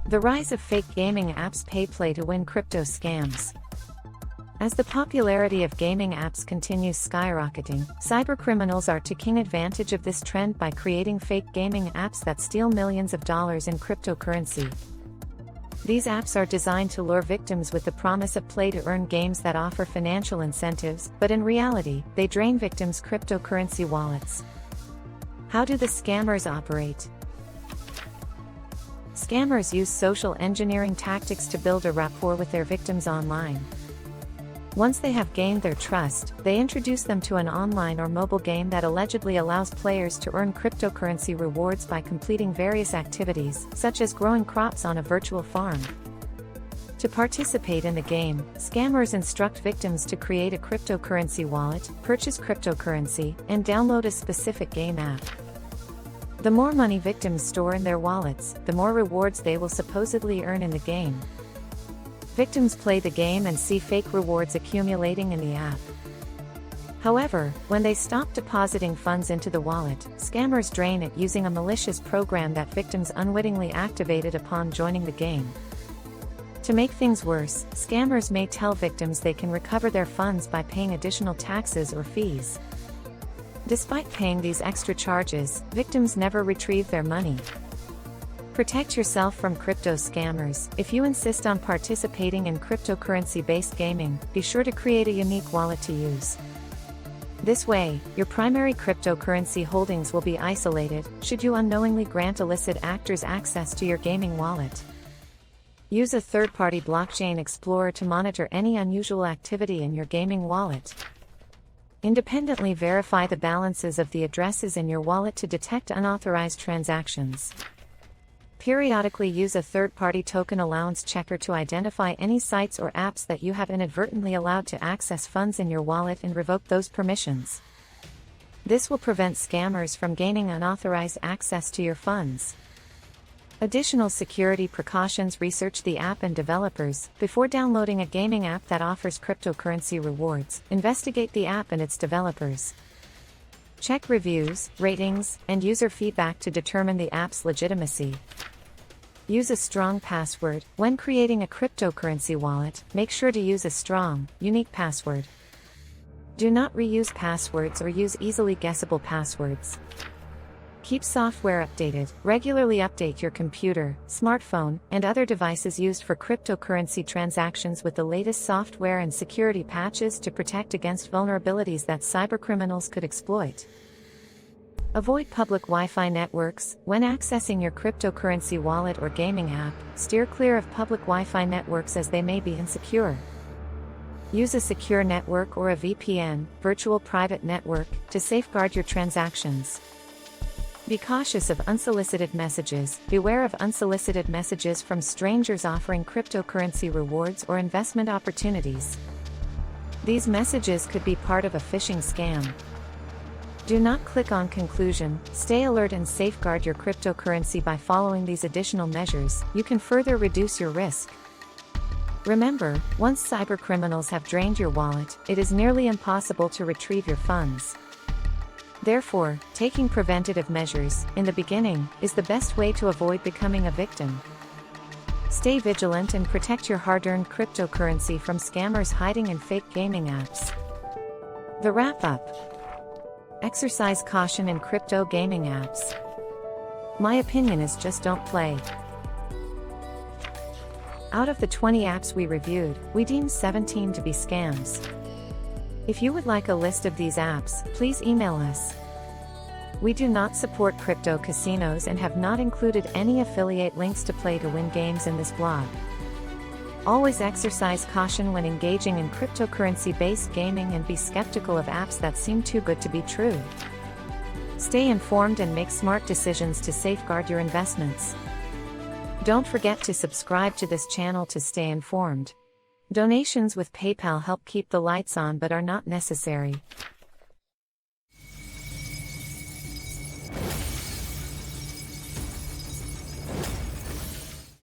The rise of fake gaming apps pay play-to-win crypto scams. As the popularity of gaming apps continues skyrocketing, cybercriminals are taking advantage of this trend by creating fake gaming apps that steal millions of dollars in cryptocurrency. These apps are designed to lure victims with the promise of play-to-earn games that offer financial incentives, but in reality, they drain victims' cryptocurrency wallets. How do the scammers operate? Scammers use social engineering tactics to build a rapport with their victims online. Once they have gained their trust, they introduce them to an online or mobile game that allegedly allows players to earn cryptocurrency rewards by completing various activities, such as growing crops on a virtual farm. To participate in the game, scammers instruct victims to create a cryptocurrency wallet, purchase cryptocurrency, and download a specific game app. The more money victims store in their wallets, the more rewards they will supposedly earn in the game. Victims play the game and see fake rewards accumulating in the app. However, when they stop depositing funds into the wallet, scammers drain it using a malicious program that victims unwittingly activated upon joining the game. To make things worse, scammers may tell victims they can recover their funds by paying additional taxes or fees. Despite paying these extra charges, victims never retrieve their money. Protect yourself from crypto scammers. If you insist on participating in cryptocurrency-based gaming, be sure to create a unique wallet to use. This way, your primary cryptocurrency holdings will be isolated, should you unknowingly grant illicit actors access to your gaming wallet. Use a third-party blockchain explorer to monitor any unusual activity in your gaming wallet. Independently verify the balances of the addresses in your wallet to detect unauthorized transactions. Periodically use a third-party token allowance checker to identify any sites or apps that you have inadvertently allowed to access funds in your wallet and revoke those permissions. This will prevent scammers from gaining unauthorized access to your funds. Additional security precautions: research the app and developers. Before downloading a gaming app that offers cryptocurrency rewards, investigate the app and its developers. Check reviews, ratings, and user feedback to determine the app's legitimacy. Use a strong password. When creating a cryptocurrency wallet, make sure to use a strong, unique password. Do not reuse passwords or use easily guessable passwords. Keep software updated. Regularly update your computer, smartphone, and other devices used for cryptocurrency transactions with the latest software and security patches to protect against vulnerabilities that cybercriminals could exploit. Avoid public Wi-Fi networks. When accessing your cryptocurrency wallet or gaming app, steer clear of public Wi-Fi networks as they may be insecure. Use a secure network or a VPN, virtual private network, to safeguard your transactions. Be cautious of unsolicited messages. Beware of unsolicited messages from strangers offering cryptocurrency rewards or investment opportunities. These messages could be part of a phishing scam. Do not click on conclusion. Stay alert and safeguard your cryptocurrency by following these additional measures. You can further reduce your risk. Remember, once cybercriminals have drained your wallet, it is nearly impossible to retrieve your funds. Therefore, taking preventative measures, in the beginning, is the best way to avoid becoming a victim. Stay vigilant and protect your hard-earned cryptocurrency from scammers hiding in fake gaming apps. The wrap-up. Exercise caution in crypto gaming apps. My opinion is just don't play. Out of the 20 apps we reviewed, we deemed 17 to be scams. If you would like a list of these apps, please email us. We do not support crypto casinos and have not included any affiliate links to play-to-win games in this blog. Always exercise caution when engaging in cryptocurrency-based gaming and be skeptical of apps that seem too good to be true. Stay informed and make smart decisions to safeguard your investments. Don't forget to subscribe to this channel to stay informed. Donations with PayPal help keep the lights on but are not necessary.